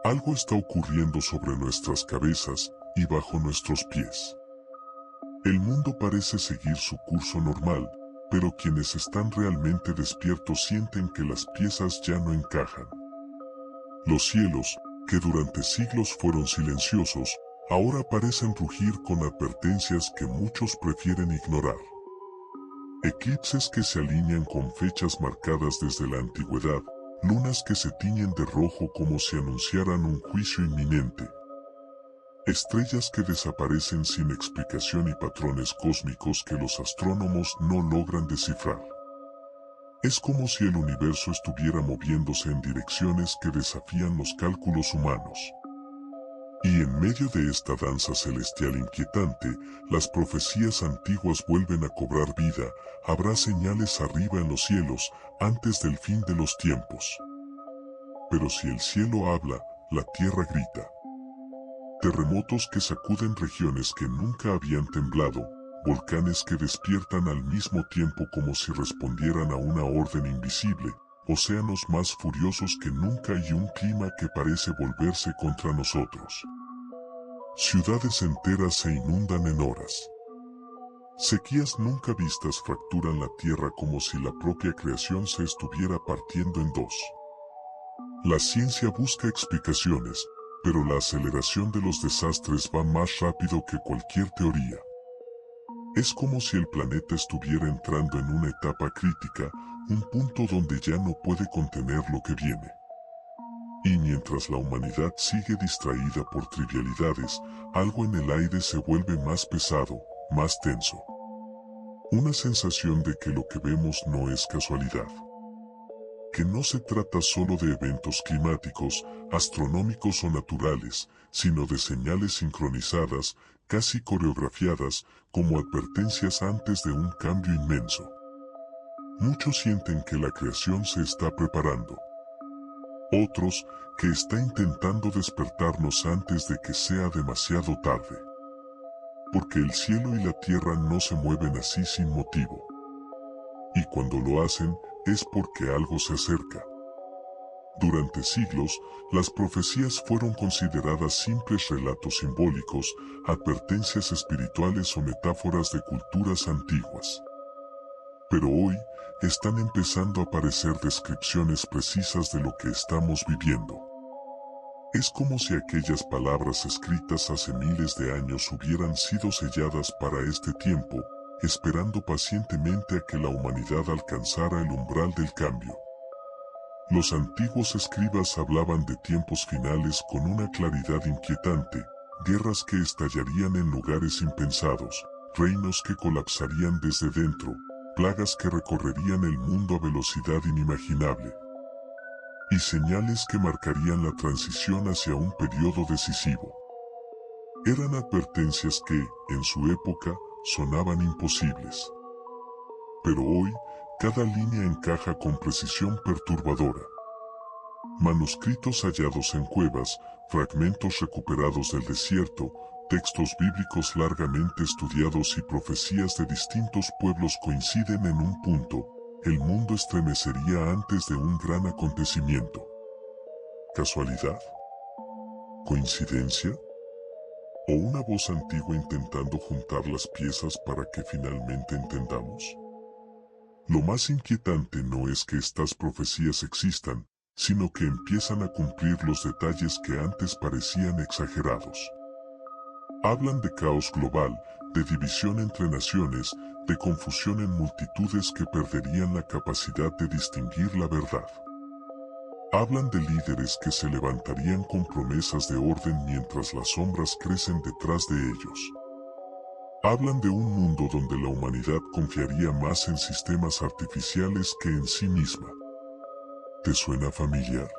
Algo está ocurriendo sobre nuestras cabezas y bajo nuestros pies. El mundo parece seguir su curso normal, pero quienes están realmente despiertos sienten que las piezas ya no encajan. Los cielos, que durante siglos fueron silenciosos, ahora parecen rugir con advertencias que muchos prefieren ignorar. Eclipses que se alinean con fechas marcadas desde la antigüedad, lunas que se tiñen de rojo como si anunciaran un juicio inminente. Estrellas que desaparecen sin explicación y patrones cósmicos que los astrónomos no logran descifrar. Es como si el universo estuviera moviéndose en direcciones que desafían los cálculos humanos. Y en medio de esta danza celestial inquietante, las profecías antiguas vuelven a cobrar vida. Habrá señales arriba en los cielos, antes del fin de los tiempos. Pero si el cielo habla, la tierra grita. Terremotos que sacuden regiones que nunca habían temblado, volcanes que despiertan al mismo tiempo como si respondieran a una orden invisible, océanos más furiosos que nunca y un clima que parece volverse contra nosotros. Ciudades enteras se inundan en horas. Sequías nunca vistas fracturan la tierra como si la propia creación se estuviera partiendo en dos. La ciencia busca explicaciones, pero la aceleración de los desastres va más rápido que cualquier teoría. Es como si el planeta estuviera entrando en una etapa crítica, un punto donde ya no puede contener lo que viene. Y mientras la humanidad sigue distraída por trivialidades, algo en el aire se vuelve más pesado, más tenso. Una sensación de que lo que vemos no es casualidad. Que no se trata solo de eventos climáticos, astronómicos o naturales, sino de señales sincronizadas, casi coreografiadas, como advertencias antes de un cambio inmenso. Muchos sienten que la creación se está preparando. Otros, que está intentando despertarnos antes de que sea demasiado tarde. Porque el cielo y la tierra no se mueven así sin motivo. Y cuando lo hacen, es porque algo se acerca. Durante siglos, las profecías fueron consideradas simples relatos simbólicos, advertencias espirituales o metáforas de culturas antiguas. Pero hoy, están empezando a aparecer descripciones precisas de lo que estamos viviendo. Es como si aquellas palabras escritas hace miles de años hubieran sido selladas para este tiempo, esperando pacientemente a que la humanidad alcanzara el umbral del cambio. Los antiguos escribas hablaban de tiempos finales con una claridad inquietante, guerras que estallarían en lugares impensados, reinos que colapsarían desde dentro, plagas que recorrerían el mundo a velocidad inimaginable. Y señales que marcarían la transición hacia un periodo decisivo. Eran advertencias que, en su época, sonaban imposibles. Pero hoy, cada línea encaja con precisión perturbadora. Manuscritos hallados en cuevas, fragmentos recuperados del desierto, textos bíblicos largamente estudiados y profecías de distintos pueblos coinciden en un punto: el mundo estremecería antes de un gran acontecimiento. ¿Casualidad? ¿Coincidencia? ¿O una voz antigua intentando juntar las piezas para que finalmente entendamos? Lo más inquietante no es que estas profecías existan, sino que empiezan a cumplir los detalles que antes parecían exagerados. Hablan de caos global, de división entre naciones, de confusión en multitudes que perderían la capacidad de distinguir la verdad. Hablan de líderes que se levantarían con promesas de orden mientras las sombras crecen detrás de ellos. Hablan de un mundo donde la humanidad confiaría más en sistemas artificiales que en sí misma. ¿Te suena familiar?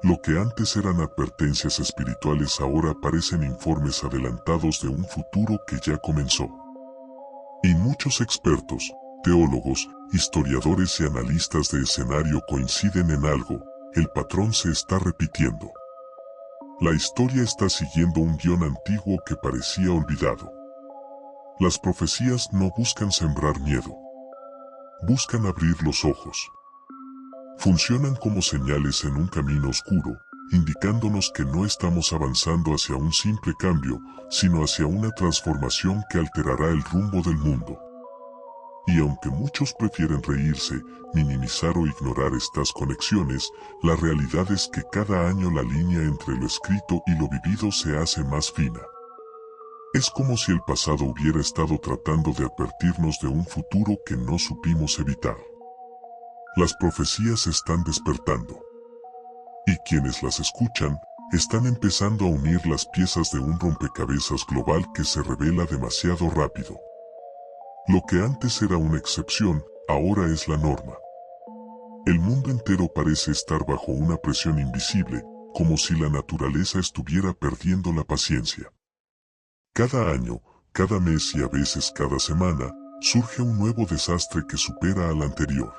Lo que antes eran advertencias espirituales ahora parecen informes adelantados de un futuro que ya comenzó. Y muchos expertos, teólogos, historiadores y analistas de escenario coinciden en algo: el patrón se está repitiendo. La historia está siguiendo un guión antiguo que parecía olvidado. Las profecías no buscan sembrar miedo. Buscan abrir los ojos. Funcionan como señales en un camino oscuro, indicándonos que no estamos avanzando hacia un simple cambio, sino hacia una transformación que alterará el rumbo del mundo. Y aunque muchos prefieren reírse, minimizar o ignorar estas conexiones, la realidad es que cada año la línea entre lo escrito y lo vivido se hace más fina. Es como si el pasado hubiera estado tratando de advertirnos de un futuro que no supimos evitar. Las profecías están despertando. Y quienes las escuchan, están empezando a unir las piezas de un rompecabezas global que se revela demasiado rápido. Lo que antes era una excepción, ahora es la norma. El mundo entero parece estar bajo una presión invisible, como si la naturaleza estuviera perdiendo la paciencia. Cada año, cada mes y a veces cada semana, surge un nuevo desastre que supera al anterior.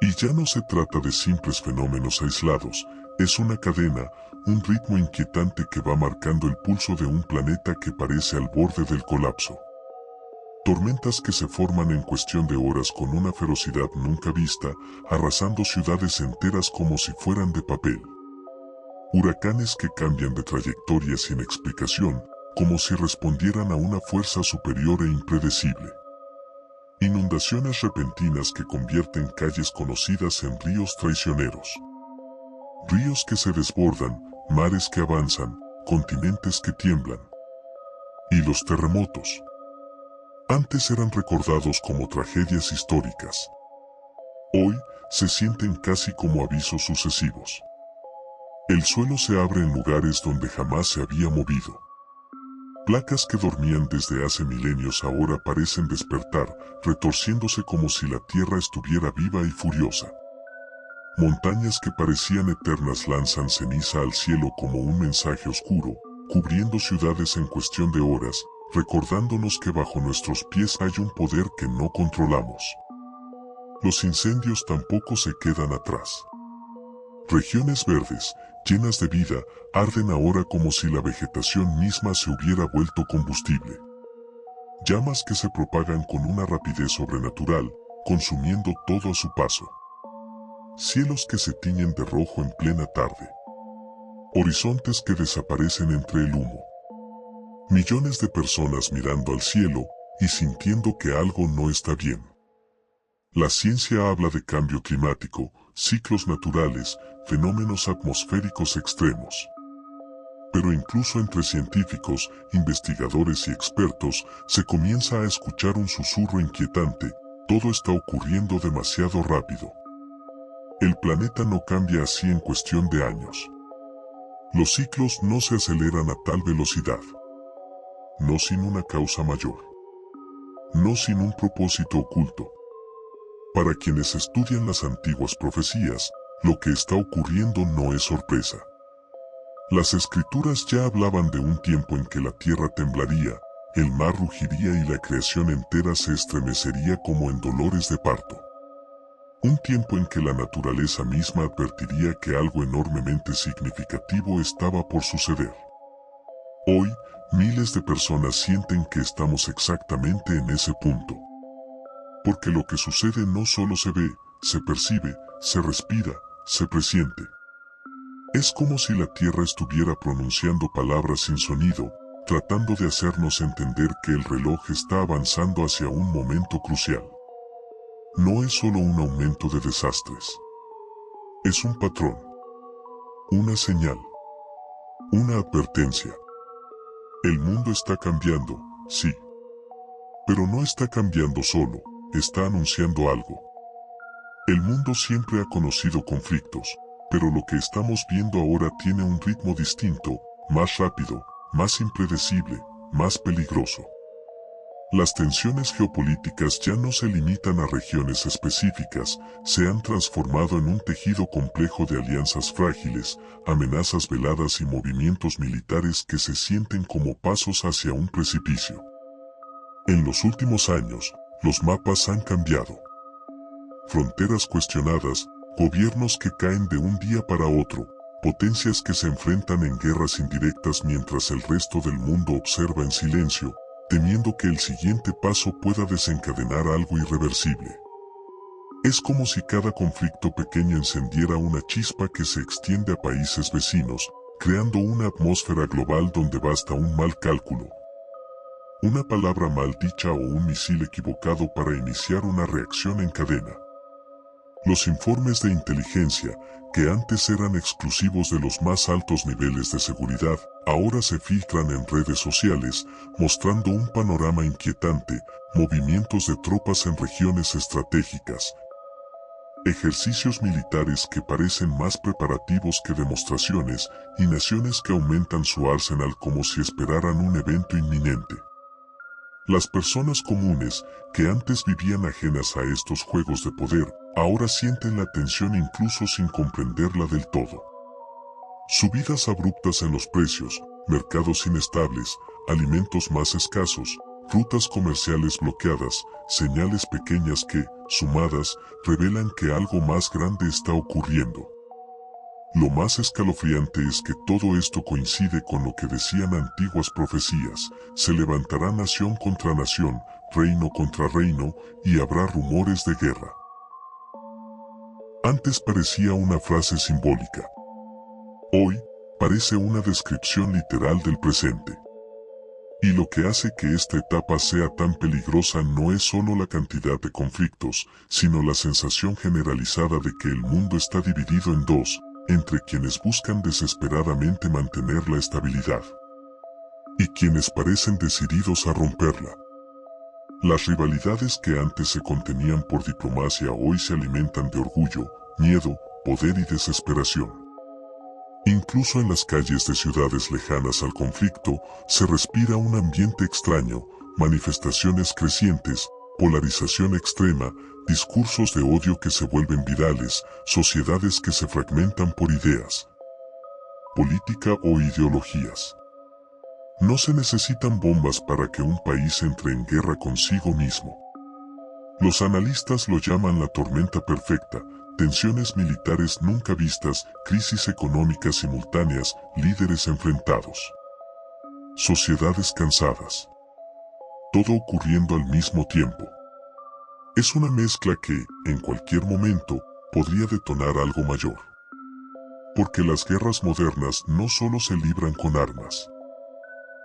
Y ya no se trata de simples fenómenos aislados, es una cadena, un ritmo inquietante que va marcando el pulso de un planeta que parece al borde del colapso. Tormentas que se forman en cuestión de horas con una ferocidad nunca vista, arrasando ciudades enteras como si fueran de papel. Huracanes que cambian de trayectoria sin explicación, como si respondieran a una fuerza superior e impredecible. Inundaciones repentinas que convierten calles conocidas en ríos traicioneros. Ríos que se desbordan, mares que avanzan, continentes que tiemblan. Y los terremotos. Antes eran recordados como tragedias históricas. Hoy se sienten casi como avisos sucesivos. El suelo se abre en lugares donde jamás se había movido. Placas que dormían desde hace milenios ahora parecen despertar, retorciéndose como si la tierra estuviera viva y furiosa. Montañas que parecían eternas lanzan ceniza al cielo como un mensaje oscuro, cubriendo ciudades en cuestión de horas, recordándonos que bajo nuestros pies hay un poder que no controlamos. Los incendios tampoco se quedan atrás. Regiones verdes, llenas de vida, arden ahora como si la vegetación misma se hubiera vuelto combustible. Llamas que se propagan con una rapidez sobrenatural, consumiendo todo a su paso. Cielos que se tiñen de rojo en plena tarde. Horizontes que desaparecen entre el humo. Millones de personas mirando al cielo y sintiendo que algo no está bien. La ciencia habla de cambio climático, ciclos naturales, fenómenos atmosféricos extremos. Pero incluso entre científicos, investigadores y expertos, se comienza a escuchar un susurro inquietante: todo está ocurriendo demasiado rápido. El planeta no cambia así en cuestión de años. Los ciclos no se aceleran a tal velocidad. No sin una causa mayor. No sin un propósito oculto. Para quienes estudian las antiguas profecías, lo que está ocurriendo no es sorpresa. Las escrituras ya hablaban de un tiempo en que la tierra temblaría, el mar rugiría y la creación entera se estremecería como en dolores de parto. Un tiempo en que la naturaleza misma advertiría que algo enormemente significativo estaba por suceder. Hoy, miles de personas sienten que estamos exactamente en ese punto. Porque lo que sucede no solo se ve, se percibe, se respira, se presiente. Es como si la tierra estuviera pronunciando palabras sin sonido, tratando de hacernos entender que el reloj está avanzando hacia un momento crucial. No es solo un aumento de desastres. Es un patrón. Una señal. Una advertencia. El mundo está cambiando, sí. Pero no está cambiando solo, está anunciando algo. El mundo siempre ha conocido conflictos, pero lo que estamos viendo ahora tiene un ritmo distinto, más rápido, más impredecible, más peligroso. Las tensiones geopolíticas ya no se limitan a regiones específicas, se han transformado en un tejido complejo de alianzas frágiles, amenazas veladas y movimientos militares que se sienten como pasos hacia un precipicio. En los últimos años, los mapas han cambiado. Fronteras cuestionadas, gobiernos que caen de un día para otro, potencias que se enfrentan en guerras indirectas mientras el resto del mundo observa en silencio, temiendo que el siguiente paso pueda desencadenar algo irreversible. Es como si cada conflicto pequeño encendiera una chispa que se extiende a países vecinos, creando una atmósfera global donde basta un mal cálculo, una palabra mal dicha o un misil equivocado para iniciar una reacción en cadena. Los informes de inteligencia, que antes eran exclusivos de los más altos niveles de seguridad, ahora se filtran en redes sociales, mostrando un panorama inquietante, movimientos de tropas en regiones estratégicas, ejercicios militares que parecen más preparativos que demostraciones, y naciones que aumentan su arsenal como si esperaran un evento inminente. Las personas comunes, que antes vivían ajenas a estos juegos de poder, ahora sienten la tensión incluso sin comprenderla del todo. Subidas abruptas en los precios, mercados inestables, alimentos más escasos, rutas comerciales bloqueadas, señales pequeñas que, sumadas, revelan que algo más grande está ocurriendo. Lo más escalofriante es que todo esto coincide con lo que decían antiguas profecías: se levantará nación contra nación, reino contra reino, y habrá rumores de guerra. Antes parecía una frase simbólica. Hoy, parece una descripción literal del presente. Y lo que hace que esta etapa sea tan peligrosa no es solo la cantidad de conflictos, sino la sensación generalizada de que el mundo está dividido en dos, entre quienes buscan desesperadamente mantener la estabilidad y quienes parecen decididos a romperla. Las rivalidades que antes se contenían por diplomacia hoy se alimentan de orgullo, miedo, poder y desesperación. Incluso en las calles de ciudades lejanas al conflicto, se respira un ambiente extraño, manifestaciones crecientes, polarización extrema, discursos de odio que se vuelven virales, sociedades que se fragmentan por ideas, política o ideologías. No se necesitan bombas para que un país entre en guerra consigo mismo. Los analistas lo llaman la tormenta perfecta: tensiones militares nunca vistas, crisis económicas simultáneas, líderes enfrentados, sociedades cansadas. Todo ocurriendo al mismo tiempo. Es una mezcla que, en cualquier momento, podría detonar algo mayor. Porque las guerras modernas no solo se libran con armas,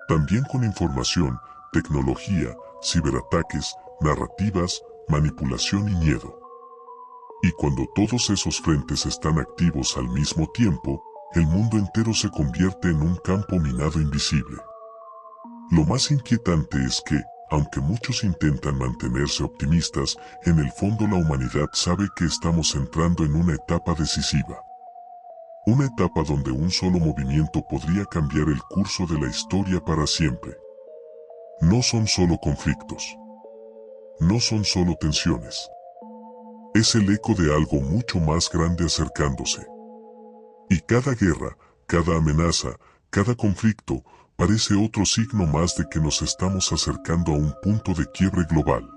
también con información, tecnología, ciberataques, narrativas, manipulación y miedo. Y cuando todos esos frentes están activos al mismo tiempo, el mundo entero se convierte en un campo minado invisible. Lo más inquietante es que, aunque muchos intentan mantenerse optimistas, en el fondo la humanidad sabe que estamos entrando en una etapa decisiva. Una etapa donde un solo movimiento podría cambiar el curso de la historia para siempre. No son solo conflictos. No son solo tensiones. Es el eco de algo mucho más grande acercándose. Y cada guerra, cada amenaza, cada conflicto, parece otro signo más de que nos estamos acercando a un punto de quiebre global.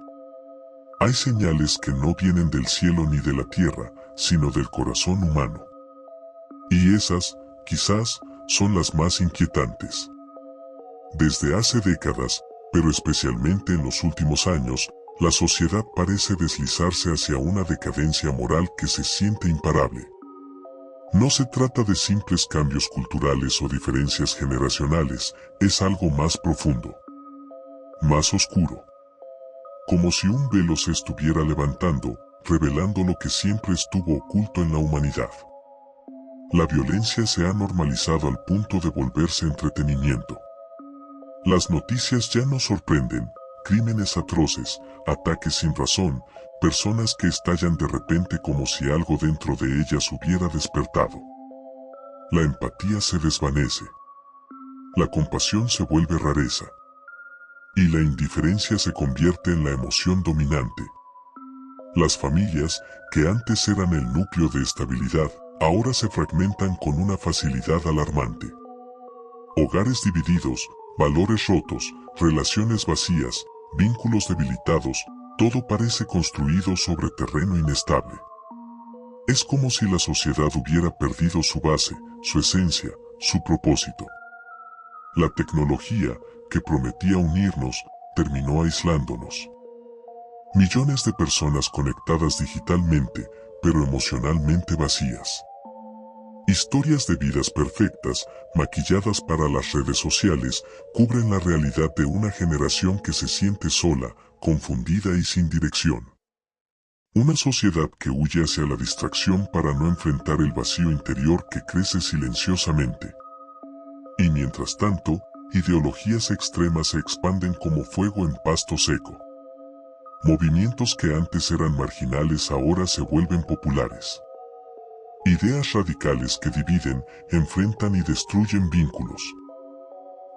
Hay señales que no vienen del cielo ni de la tierra, sino del corazón humano. Y esas, quizás, son las más inquietantes. Desde hace décadas, pero especialmente en los últimos años, la sociedad parece deslizarse hacia una decadencia moral que se siente imparable. No se trata de simples cambios culturales o diferencias generacionales, es algo más profundo, más oscuro. Como si un velo se estuviera levantando, revelando lo que siempre estuvo oculto en la humanidad. La violencia se ha normalizado al punto de volverse entretenimiento. Las noticias ya no sorprenden: crímenes atroces, ataques sin razón, personas que estallan de repente como si algo dentro de ellas hubiera despertado. La empatía se desvanece. La compasión se vuelve rareza. Y la indiferencia se convierte en la emoción dominante. Las familias, que antes eran el núcleo de estabilidad, ahora se fragmentan con una facilidad alarmante. Hogares divididos, valores rotos, relaciones vacías, vínculos debilitados, todo parece construido sobre terreno inestable. Es como si la sociedad hubiera perdido su base, su esencia, su propósito. La tecnología, que prometía unirnos, terminó aislándonos. Millones de personas conectadas digitalmente, pero emocionalmente vacías. Historias de vidas perfectas, maquilladas para las redes sociales, cubren la realidad de una generación que se siente sola, confundida y sin dirección. Una sociedad que huye hacia la distracción para no enfrentar el vacío interior que crece silenciosamente. Y mientras tanto, ideologías extremas se expanden como fuego en pasto seco. Movimientos que antes eran marginales ahora se vuelven populares. Ideas radicales que dividen, enfrentan y destruyen vínculos.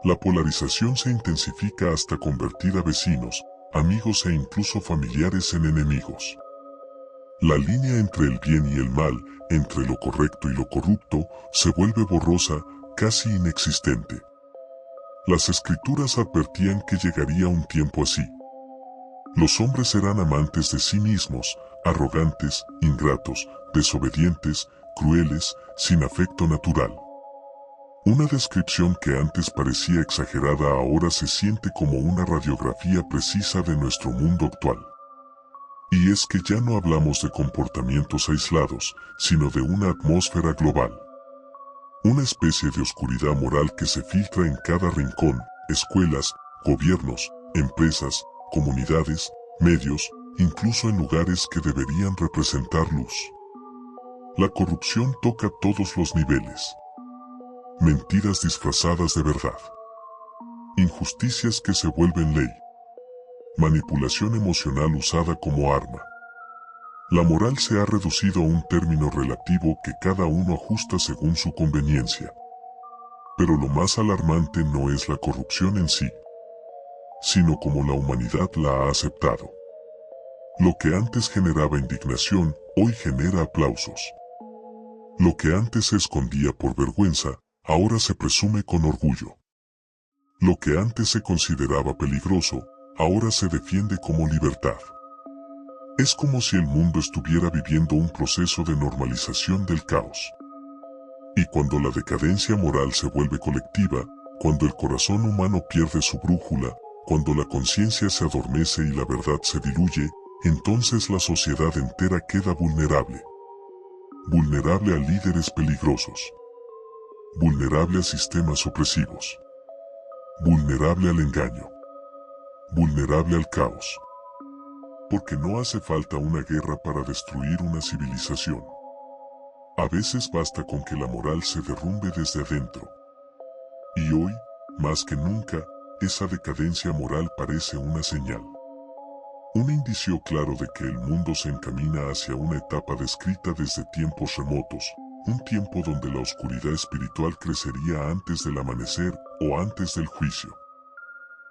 La polarización se intensifica hasta convertir a vecinos, amigos e incluso familiares en enemigos. La línea entre el bien y el mal, entre lo correcto y lo corrupto, se vuelve borrosa, casi inexistente. Las escrituras advertían que llegaría un tiempo así. Los hombres serán amantes de sí mismos, arrogantes, ingratos, desobedientes, crueles, sin afecto natural. Una descripción que antes parecía exagerada ahora se siente como una radiografía precisa de nuestro mundo actual. Y es que ya no hablamos de comportamientos aislados, sino de una atmósfera global. Una especie de oscuridad moral que se filtra en cada rincón, escuelas, gobiernos, empresas, comunidades, medios, incluso en lugares que deberían representar luz. La corrupción toca todos los niveles. Mentiras disfrazadas de verdad. Injusticias que se vuelven ley. Manipulación emocional usada como arma. La moral se ha reducido a un término relativo que cada uno ajusta según su conveniencia. Pero lo más alarmante no es la corrupción en sí, sino como la humanidad la ha aceptado. Lo que antes generaba indignación, hoy genera aplausos. Lo que antes se escondía por vergüenza, ahora se presume con orgullo. Lo que antes se consideraba peligroso, ahora se defiende como libertad. Es como si el mundo estuviera viviendo un proceso de normalización del caos. Y cuando la decadencia moral se vuelve colectiva, cuando el corazón humano pierde su brújula, cuando la conciencia se adormece y la verdad se diluye, entonces la sociedad entera queda vulnerable. Vulnerable a líderes peligrosos. Vulnerable a sistemas opresivos. Vulnerable al engaño. Vulnerable al caos. Porque no hace falta una guerra para destruir una civilización. A veces basta con que la moral se derrumbe desde adentro. Y hoy, más que nunca, esa decadencia moral parece una señal. Un indicio claro de que el mundo se encamina hacia una etapa descrita desde tiempos remotos, un tiempo donde la oscuridad espiritual crecería antes del amanecer o antes del juicio.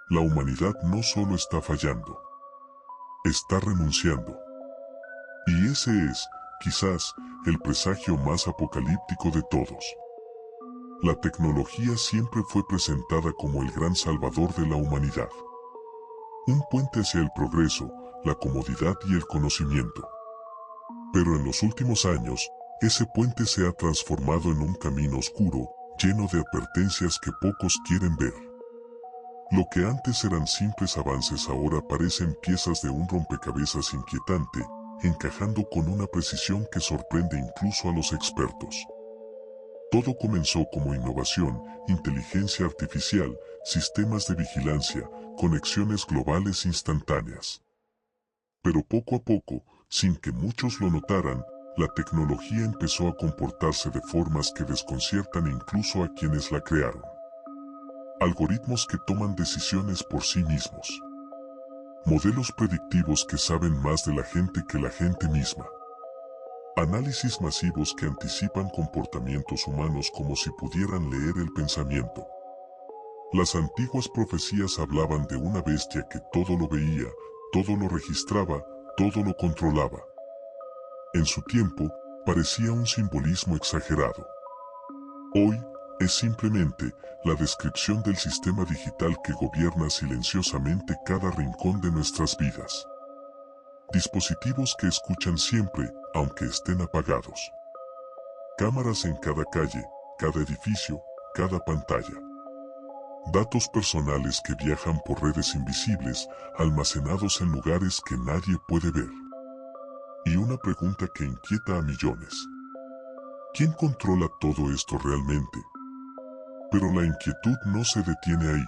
La humanidad no solo está fallando, está renunciando. Y ese es, quizás, el presagio más apocalíptico de todos. La tecnología siempre fue presentada como el gran salvador de la humanidad. Un puente hacia el progreso, la comodidad y el conocimiento. Pero en los últimos años, ese puente se ha transformado en un camino oscuro, lleno de advertencias que pocos quieren ver. Lo que antes eran simples avances ahora parecen piezas de un rompecabezas inquietante, encajando con una precisión que sorprende incluso a los expertos. Todo comenzó como innovación, inteligencia artificial, sistemas de vigilancia, conexiones globales instantáneas. Pero poco a poco, sin que muchos lo notaran, la tecnología empezó a comportarse de formas que desconciertan incluso a quienes la crearon. Algoritmos que toman decisiones por sí mismos. Modelos predictivos que saben más de la gente que la gente misma. Análisis masivos que anticipan comportamientos humanos como si pudieran leer el pensamiento. Las antiguas profecías hablaban de una bestia que todo lo veía, todo lo registraba, todo lo controlaba. En su tiempo, parecía un simbolismo exagerado. Hoy, es simplemente la descripción del sistema digital que gobierna silenciosamente cada rincón de nuestras vidas. Dispositivos que escuchan siempre, aunque estén apagados. Cámaras en cada calle, cada edificio, cada pantalla. datos personales que viajan por redes invisibles, almacenados en lugares que nadie puede ver. Y una pregunta que inquieta a millones. ¿Quién controla todo esto realmente? Pero la inquietud no se detiene ahí.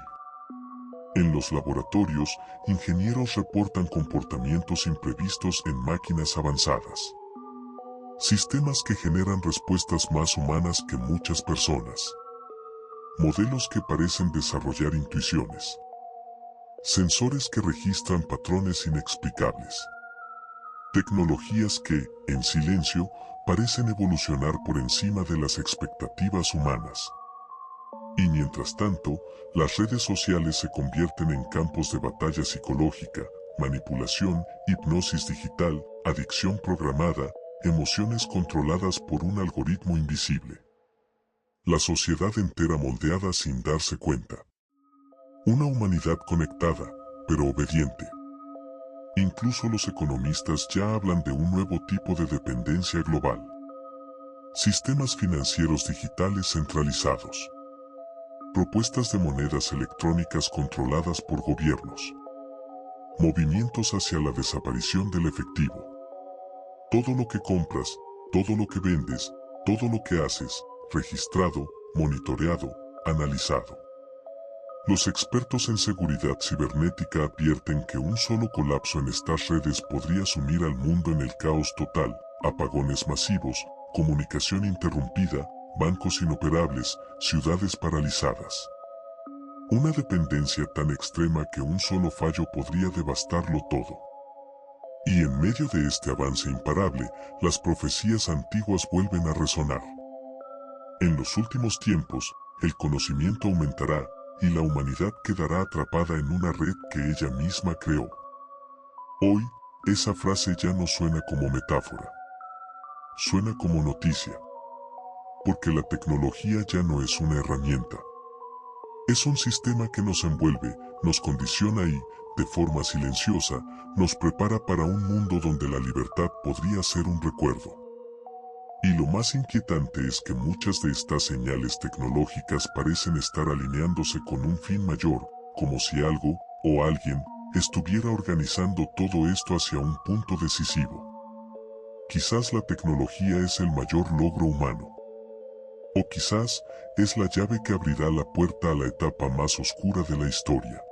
En los laboratorios, ingenieros reportan comportamientos imprevistos en máquinas avanzadas. Sistemas que generan respuestas más humanas que muchas personas. Modelos que parecen desarrollar intuiciones. Sensores que registran patrones inexplicables. Tecnologías que, en silencio, parecen evolucionar por encima de las expectativas humanas. Y mientras tanto, las redes sociales se convierten en campos de batalla psicológica, manipulación, hipnosis digital, adicción programada, emociones controladas por un algoritmo invisible. La sociedad entera moldeada sin darse cuenta. Una humanidad conectada, pero obediente. Incluso los economistas ya hablan de un nuevo tipo de dependencia global. Sistemas financieros digitales centralizados. Propuestas de monedas electrónicas controladas por gobiernos. Movimientos hacia la desaparición del efectivo. Todo lo que compras, todo lo que vendes, todo lo que haces, registrado, monitoreado, analizado. Los expertos en seguridad cibernética advierten que un solo colapso en estas redes podría sumir al mundo en el caos total, apagones masivos, comunicación interrumpida, bancos inoperables, ciudades paralizadas. Una dependencia tan extrema que un solo fallo podría devastarlo todo. Y en medio de este avance imparable, las profecías antiguas vuelven a resonar. En los últimos tiempos, el conocimiento aumentará, y la humanidad quedará atrapada en una red que ella misma creó. Hoy, esa frase ya no suena como metáfora. Suena como noticia. Porque la tecnología ya no es una herramienta. Es un sistema que nos envuelve, nos condiciona y, de forma silenciosa, nos prepara para un mundo donde la libertad podría ser un recuerdo. Y lo más inquietante es que muchas de estas señales tecnológicas parecen estar alineándose con un fin mayor, como si algo, o alguien, estuviera organizando todo esto hacia un punto decisivo. Quizás la tecnología es el mayor logro humano. O quizás es la llave que abrirá la puerta a la etapa más oscura de la historia.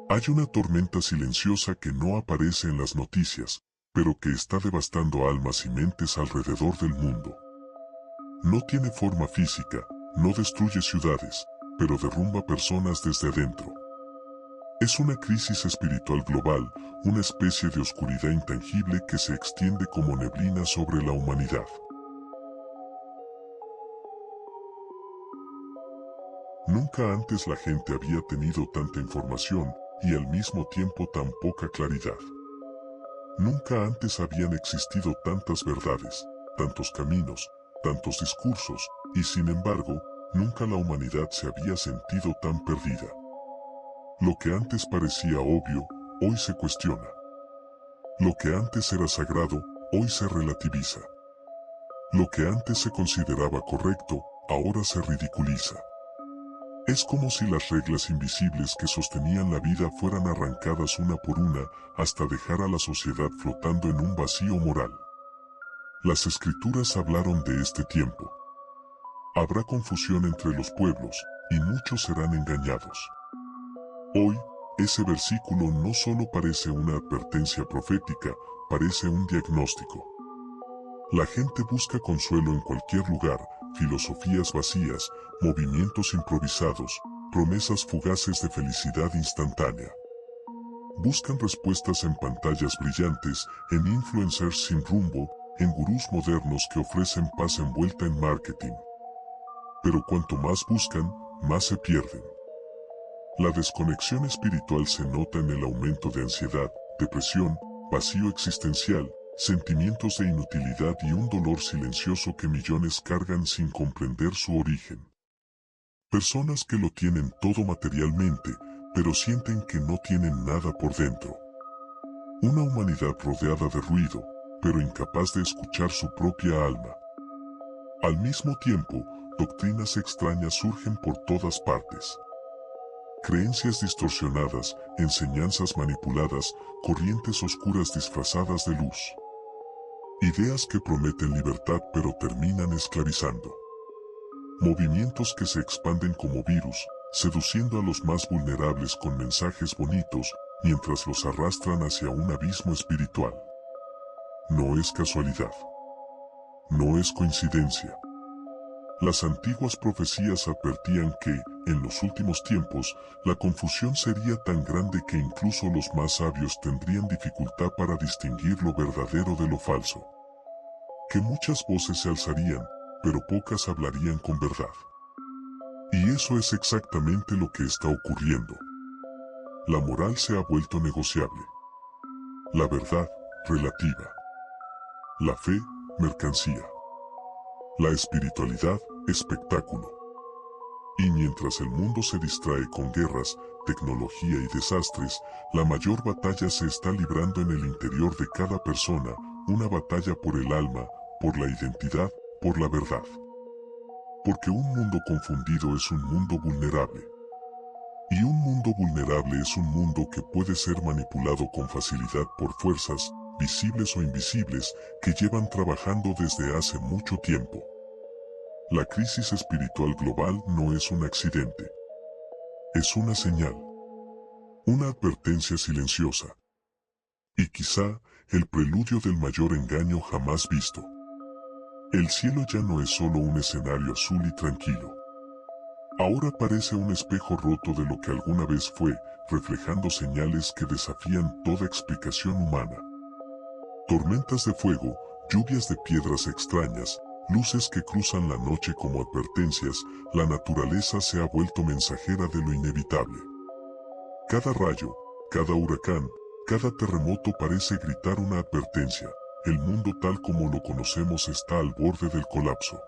Hay una tormenta silenciosa que no aparece en las noticias, pero que está devastando almas y mentes alrededor del mundo. No tiene forma física, no destruye ciudades, pero derrumba personas desde adentro. Es una crisis espiritual global, una especie de oscuridad intangible que se extiende como neblina sobre la humanidad. Nunca antes la gente había tenido tanta información y al mismo tiempo tan poca claridad. Nunca antes habían existido tantas verdades, tantos caminos, tantos discursos, y sin embargo, nunca la humanidad se había sentido tan perdida. Lo que antes parecía obvio, hoy se cuestiona. Lo que antes era sagrado, hoy se relativiza. Lo que antes se consideraba correcto, ahora se ridiculiza. Es como si las reglas invisibles que sostenían la vida fueran arrancadas una por una, hasta dejar a la sociedad flotando en un vacío moral. Las escrituras hablaron de este tiempo. Habrá confusión entre los pueblos, y muchos serán engañados. Hoy, ese versículo no solo parece una advertencia profética, parece un diagnóstico. La gente busca consuelo en cualquier lugar, filosofías vacías, movimientos improvisados, promesas fugaces de felicidad instantánea. Buscan respuestas en pantallas brillantes, en influencers sin rumbo, en gurús modernos que ofrecen paz envuelta en marketing. Pero cuanto más buscan, más se pierden. La desconexión espiritual se nota en el aumento de ansiedad, depresión, vacío existencial, sentimientos de inutilidad y un dolor silencioso que millones cargan sin comprender su origen. Personas que lo tienen todo materialmente, pero sienten que no tienen nada por dentro. Una humanidad rodeada de ruido, pero incapaz de escuchar su propia alma. Al mismo tiempo, doctrinas extrañas surgen por todas partes. creencias distorsionadas, enseñanzas manipuladas, corrientes oscuras disfrazadas de luz. Ideas que prometen libertad pero terminan esclavizando. Movimientos que se expanden como virus, seduciendo a los más vulnerables con mensajes bonitos, mientras los arrastran hacia un abismo espiritual. No es casualidad. No es coincidencia. Las antiguas profecías advertían que, en los últimos tiempos, la confusión sería tan grande que incluso los más sabios tendrían dificultad para distinguir lo verdadero de lo falso. Que muchas voces se alzarían, pero pocas hablarían con verdad. Y eso es exactamente lo que está ocurriendo. La moral se ha vuelto negociable. La verdad, relativa. La fe, mercancía. La espiritualidad, espectáculo. Y mientras el mundo se distrae con guerras, tecnología y desastres, la mayor batalla se está librando en el interior de cada persona, una batalla por el alma, por la identidad, por la verdad. Porque un mundo confundido es un mundo vulnerable. Y un mundo vulnerable es un mundo que puede ser manipulado con facilidad por fuerzas, visibles o invisibles, que llevan trabajando desde hace mucho tiempo. La crisis espiritual global no es un accidente. Es una señal. Una advertencia silenciosa. Y quizá, el preludio del mayor engaño jamás visto. El cielo ya no es solo un escenario azul y tranquilo. Ahora parece un espejo roto de lo que alguna vez fue, reflejando señales que desafían toda explicación humana. Tormentas de fuego, lluvias de piedras extrañas, luces que cruzan la noche como advertencias, la naturaleza se ha vuelto mensajera de lo inevitable. Cada rayo, cada huracán, cada terremoto parece gritar una advertencia. El mundo tal como lo conocemos está al borde del colapso.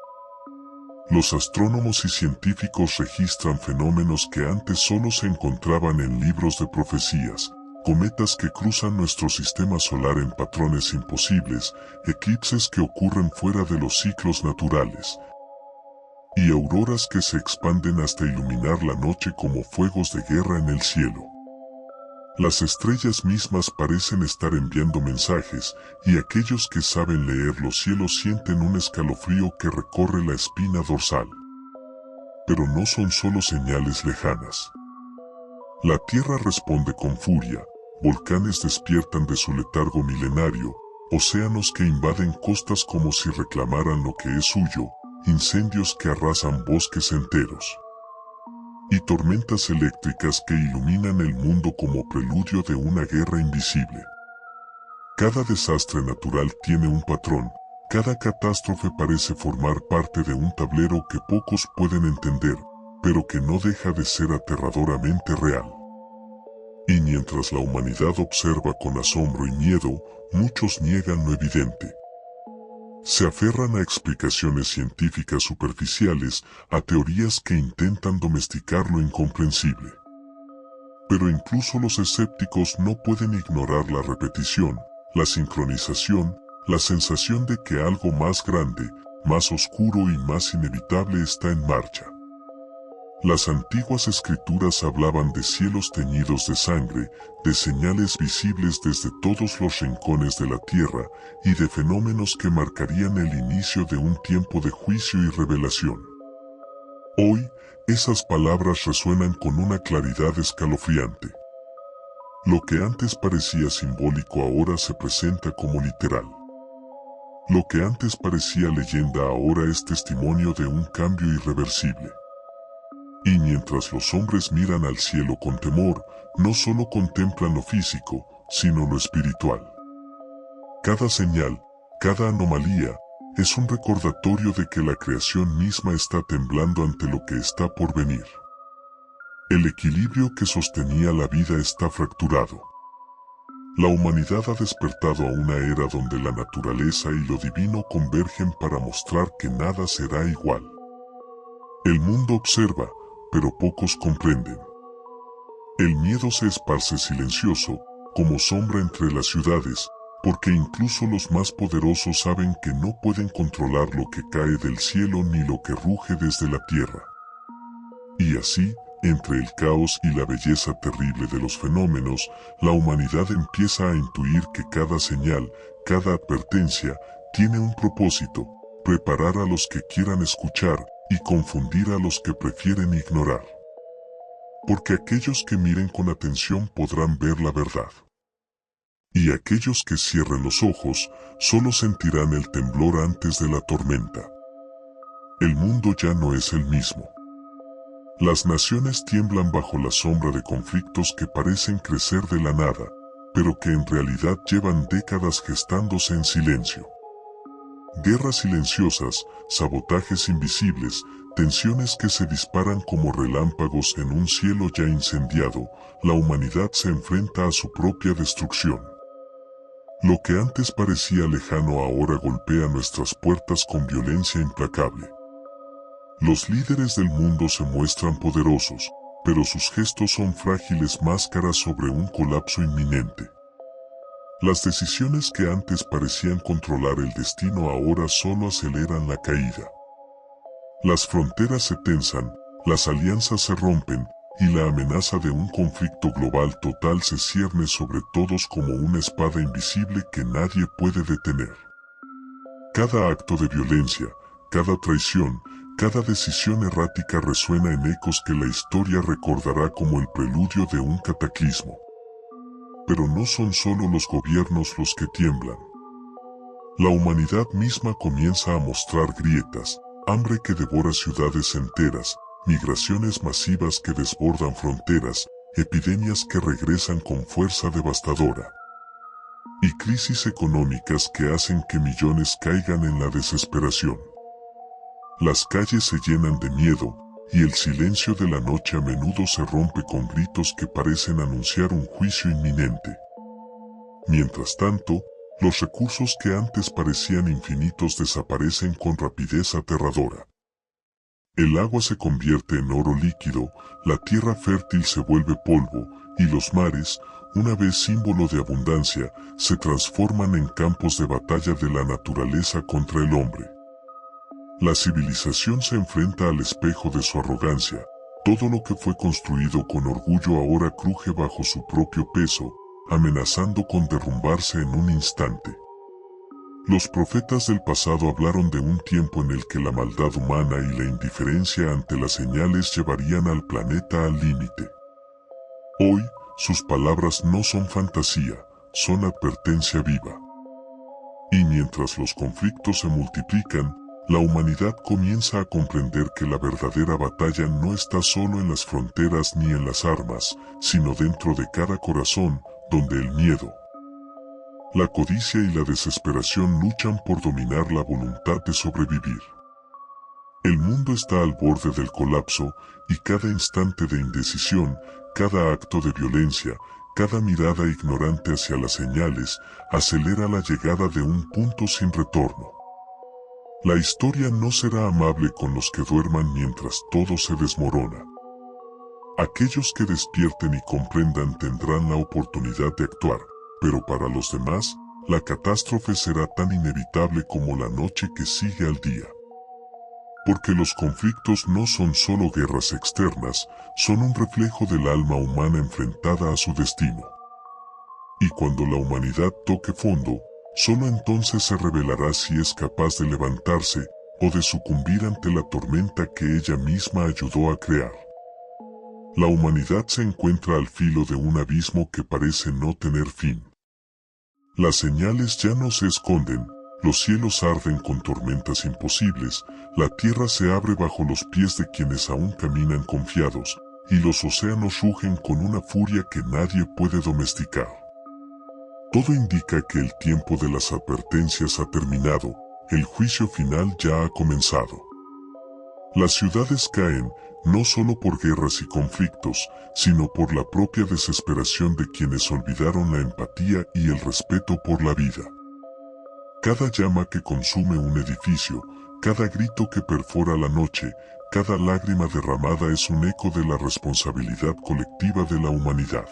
Los astrónomos y científicos registran fenómenos que antes solo se encontraban en libros de profecías, cometas que cruzan nuestro sistema solar en patrones imposibles, eclipses que ocurren fuera de los ciclos naturales, y auroras que se expanden hasta iluminar la noche como fuegos de guerra en el cielo. Las estrellas mismas parecen estar enviando mensajes, y aquellos que saben leer los cielos sienten un escalofrío que recorre la espina dorsal. Pero no son solo señales lejanas. La Tierra responde con furia, volcanes despiertan de su letargo milenario, océanos que invaden costas como si reclamaran lo que es suyo, incendios que arrasan bosques enteros. Y tormentas eléctricas que iluminan el mundo como preludio de una guerra invisible. Cada desastre natural tiene un patrón, cada catástrofe parece formar parte de un tablero que pocos pueden entender, pero que no deja de ser aterradoramente real. Y mientras la humanidad observa con asombro y miedo, muchos niegan lo evidente. Se aferran a explicaciones científicas superficiales, a teorías que intentan domesticar lo incomprensible. Pero incluso los escépticos no pueden ignorar la repetición, la sincronización, la sensación de que algo más grande, más oscuro y más inevitable está en marcha. Las antiguas escrituras hablaban de cielos teñidos de sangre, de señales visibles desde todos los rincones de la tierra, y de fenómenos que marcarían el inicio de un tiempo de juicio y revelación. Hoy, esas palabras resuenan con una claridad escalofriante. Lo que antes parecía simbólico ahora se presenta como literal. Lo que antes parecía leyenda ahora es testimonio de un cambio irreversible. Y mientras los hombres miran al cielo con temor, no solo contemplan lo físico, sino lo espiritual. Cada señal, cada anomalía, es un recordatorio de que la creación misma está temblando ante lo que está por venir. El equilibrio que sostenía la vida está fracturado. La humanidad ha despertado a una era donde la naturaleza y lo divino convergen para mostrar que nada será igual. El mundo observa, pero pocos comprenden. El miedo se esparce silencioso, como sombra entre las ciudades, porque incluso los más poderosos saben que no pueden controlar lo que cae del cielo ni lo que ruge desde la tierra. Y así, entre el caos y la belleza terrible de los fenómenos, la humanidad empieza a intuir que cada señal, cada advertencia, tiene un propósito: preparar a los que quieran escuchar y confundir a los que prefieren ignorar. Porque aquellos que miren con atención podrán ver la verdad. Y aquellos que cierren los ojos solo sentirán el temblor antes de la tormenta. El mundo ya no es el mismo. Las naciones tiemblan bajo la sombra de conflictos que parecen crecer de la nada, pero que en realidad llevan décadas gestándose en silencio. Guerras silenciosas, sabotajes invisibles, tensiones que se disparan como relámpagos en un cielo ya incendiado. La humanidad se enfrenta a su propia destrucción. Lo que antes parecía lejano ahora golpea nuestras puertas con violencia implacable. Los líderes del mundo se muestran poderosos, pero sus gestos son frágiles máscaras sobre un colapso inminente. Las decisiones que antes parecían controlar el destino ahora solo aceleran la caída. Las fronteras se tensan, las alianzas se rompen, y la amenaza de un conflicto global total se cierne sobre todos como una espada invisible que nadie puede detener. Cada acto de violencia, cada traición, cada decisión errática resuena en ecos que la historia recordará como el preludio de un cataclismo. Pero no son solo los gobiernos los que tiemblan. La humanidad misma comienza a mostrar grietas, hambre que devora ciudades enteras, migraciones masivas que desbordan fronteras, epidemias que regresan con fuerza devastadora, y crisis económicas que hacen que millones caigan en la desesperación. Las calles se llenan de miedo, y el silencio de la noche a menudo se rompe con gritos que parecen anunciar un juicio inminente. Mientras tanto, los recursos que antes parecían infinitos desaparecen con rapidez aterradora. El agua se convierte en oro líquido, la tierra fértil se vuelve polvo, y los mares, una vez símbolo de abundancia, se transforman en campos de batalla de la naturaleza contra el hombre. La civilización se enfrenta al espejo de su arrogancia. Todo lo que fue construido con orgullo ahora cruje bajo su propio peso, amenazando con derrumbarse en un instante. Los profetas del pasado hablaron de un tiempo en el que la maldad humana y la indiferencia ante las señales llevarían al planeta al límite. Hoy, sus palabras no son fantasía, son advertencia viva. Y mientras los conflictos se multiplican, la humanidad comienza a comprender que la verdadera batalla no está solo en las fronteras ni en las armas, sino dentro de cada corazón, donde el miedo, la codicia y la desesperación luchan por dominar la voluntad de sobrevivir. El mundo está al borde del colapso, y cada instante de indecisión, cada acto de violencia, cada mirada ignorante hacia las señales, acelera la llegada de un punto sin retorno. La historia no será amable con los que duerman mientras todo se desmorona. Aquellos que despierten y comprendan tendrán la oportunidad de actuar, pero para los demás, la catástrofe será tan inevitable como la noche que sigue al día. Porque los conflictos no son solo guerras externas, son un reflejo del alma humana enfrentada a su destino. Y cuando la humanidad toque fondo, solo entonces se revelará si es capaz de levantarse o de sucumbir ante la tormenta que ella misma ayudó a crear. La humanidad se encuentra al filo de un abismo que parece no tener fin. Las señales ya no se esconden, los cielos arden con tormentas imposibles, la tierra se abre bajo los pies de quienes aún caminan confiados, y los océanos rugen con una furia que nadie puede domesticar. Todo indica que el tiempo de las advertencias ha terminado, el juicio final ya ha comenzado. Las ciudades caen, no solo por guerras y conflictos, sino por la propia desesperación de quienes olvidaron la empatía y el respeto por la vida. Cada llama que consume un edificio, cada grito que perfora la noche, cada lágrima derramada es un eco de la responsabilidad colectiva de la humanidad.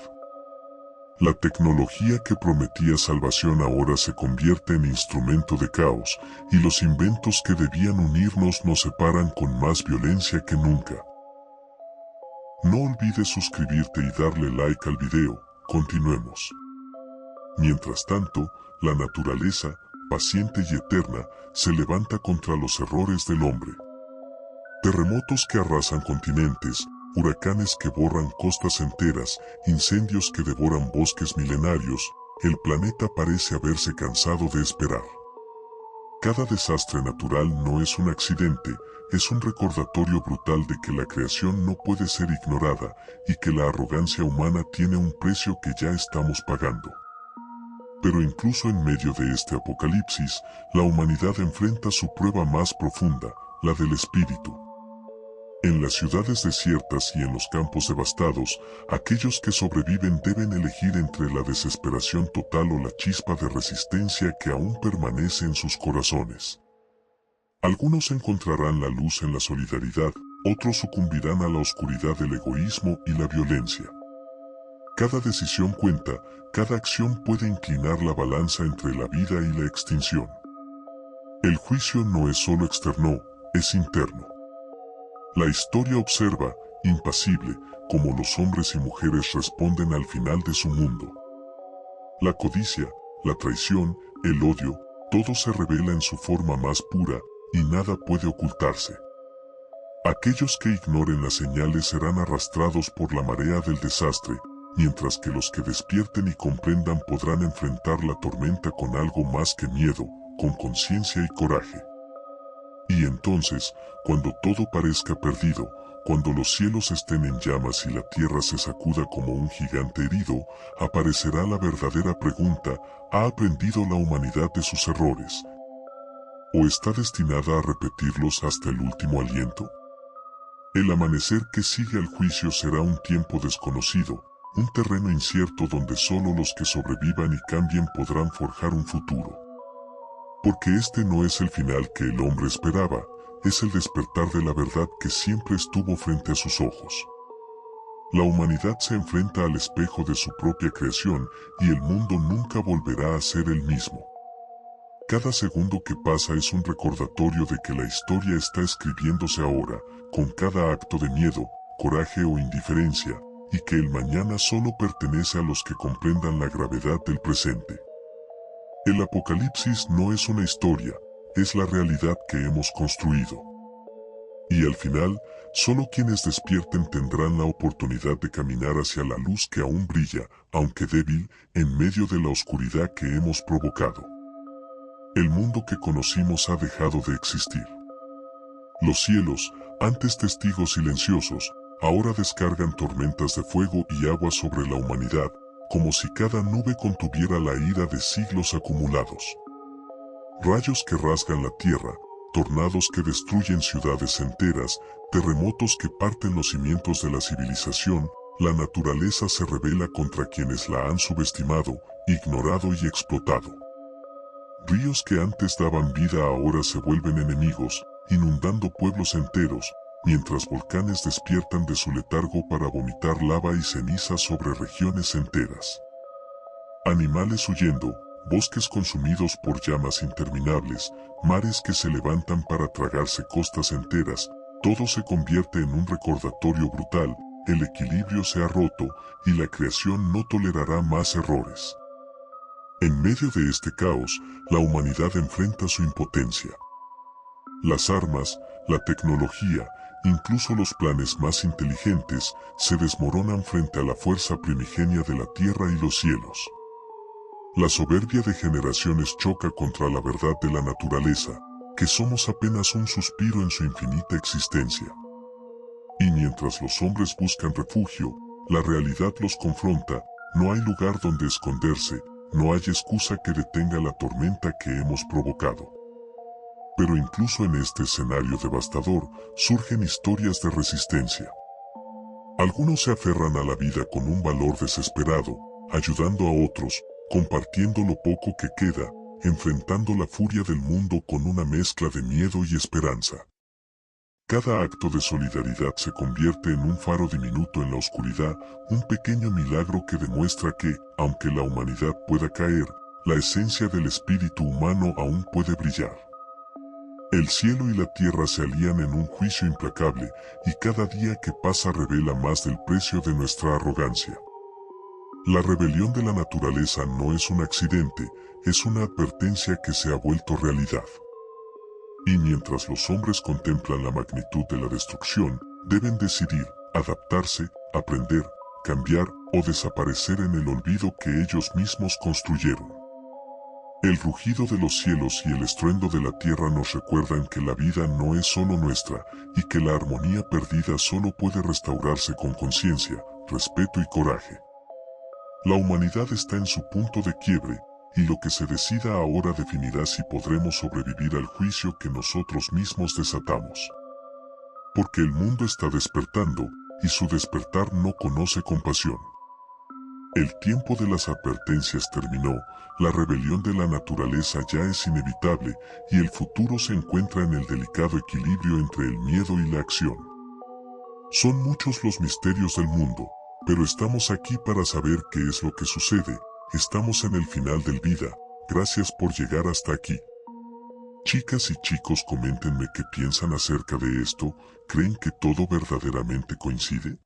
La tecnología que prometía salvación ahora se convierte en instrumento de caos, y los inventos que debían unirnos nos separan con más violencia que nunca. No olvides suscribirte y darle like al video. Continuemos. Mientras tanto, la naturaleza, paciente y eterna, se levanta contra los errores del hombre. Terremotos que arrasan continentes, huracanes que borran costas enteras, incendios que devoran bosques milenarios, el planeta parece haberse cansado de esperar. Cada desastre natural no es un accidente, es un recordatorio brutal de que la creación no puede ser ignorada y que la arrogancia humana tiene un precio que ya estamos pagando. Pero incluso en medio de este apocalipsis, la humanidad enfrenta su prueba más profunda, la del espíritu. En las ciudades desiertas y en los campos devastados, aquellos que sobreviven deben elegir entre la desesperación total o la chispa de resistencia que aún permanece en sus corazones. Algunos encontrarán la luz en la solidaridad, otros sucumbirán a la oscuridad del egoísmo y la violencia. Cada decisión cuenta, cada acción puede inclinar la balanza entre la vida y la extinción. El juicio no es solo externo, es interno. La historia observa, impasible, cómo los hombres y mujeres responden al final de su mundo. La codicia, la traición, el odio, todo se revela en su forma más pura, y nada puede ocultarse. Aquellos que ignoren las señales serán arrastrados por la marea del desastre, mientras que los que despierten y comprendan podrán enfrentar la tormenta con algo más que miedo, con conciencia y coraje. Y entonces, cuando todo parezca perdido, cuando los cielos estén en llamas y la tierra se sacuda como un gigante herido, aparecerá la verdadera pregunta: ¿ha aprendido la humanidad de sus errores? ¿O está destinada a repetirlos hasta el último aliento? El amanecer que sigue al juicio será un tiempo desconocido, un terreno incierto donde solo los que sobrevivan y cambien podrán forjar un futuro. Porque este no es el final que el hombre esperaba, es el despertar de la verdad que siempre estuvo frente a sus ojos. La humanidad se enfrenta al espejo de su propia creación y el mundo nunca volverá a ser el mismo. Cada segundo que pasa es un recordatorio de que la historia está escribiéndose ahora, con cada acto de miedo, coraje o indiferencia, y que el mañana solo pertenece a los que comprendan la gravedad del presente. El apocalipsis no es una historia, es la realidad que hemos construido. Y al final, solo quienes despierten tendrán la oportunidad de caminar hacia la luz que aún brilla, aunque débil, en medio de la oscuridad que hemos provocado. El mundo que conocimos ha dejado de existir. Los cielos, antes testigos silenciosos, ahora descargan tormentas de fuego y agua sobre la humanidad, como si cada nube contuviera la ira de siglos acumulados. Rayos que rasgan la tierra, tornados que destruyen ciudades enteras, terremotos que parten los cimientos de la civilización, la naturaleza se rebela contra quienes la han subestimado, ignorado y explotado. Ríos que antes daban vida ahora se vuelven enemigos, inundando pueblos enteros, mientras volcanes despiertan de su letargo para vomitar lava y ceniza sobre regiones enteras. Animales huyendo, bosques consumidos por llamas interminables, mares que se levantan para tragarse costas enteras, todo se convierte en un recordatorio brutal, el equilibrio se ha roto y la creación no tolerará más errores. En medio de este caos, la humanidad enfrenta su impotencia. Las armas, la tecnología, incluso los planes más inteligentes, se desmoronan frente a la fuerza primigenia de la tierra y los cielos. La soberbia de generaciones choca contra la verdad de la naturaleza, que somos apenas un suspiro en su infinita existencia. Y mientras los hombres buscan refugio, la realidad los confronta, no hay lugar donde esconderse, no hay excusa que detenga la tormenta que hemos provocado. Pero incluso en este escenario devastador, surgen historias de resistencia. Algunos se aferran a la vida con un valor desesperado, ayudando a otros, compartiendo lo poco que queda, enfrentando la furia del mundo con una mezcla de miedo y esperanza. Cada acto de solidaridad se convierte en un faro diminuto en la oscuridad, un pequeño milagro que demuestra que, aunque la humanidad pueda caer, la esencia del espíritu humano aún puede brillar. El cielo y la tierra se alían en un juicio implacable, y cada día que pasa revela más del precio de nuestra arrogancia. La rebelión de la naturaleza no es un accidente, es una advertencia que se ha vuelto realidad. Y mientras los hombres contemplan la magnitud de la destrucción, deben decidir, adaptarse, aprender, cambiar o desaparecer en el olvido que ellos mismos construyeron. El rugido de los cielos y el estruendo de la tierra nos recuerdan que la vida no es solo nuestra y que la armonía perdida solo puede restaurarse con conciencia, respeto y coraje. La humanidad está en su punto de quiebre, y lo que se decida ahora definirá si podremos sobrevivir al juicio que nosotros mismos desatamos. Porque el mundo está despertando, y su despertar no conoce compasión. El tiempo de las advertencias terminó, la rebelión de la naturaleza ya es inevitable, y el futuro se encuentra en el delicado equilibrio entre el miedo y la acción. Son muchos los misterios del mundo, pero estamos aquí para saber qué es lo que sucede. Estamos en el final del vida, gracias por llegar hasta aquí. Chicas y chicos, coméntenme qué piensan acerca de esto. ¿Creen que todo verdaderamente coincide?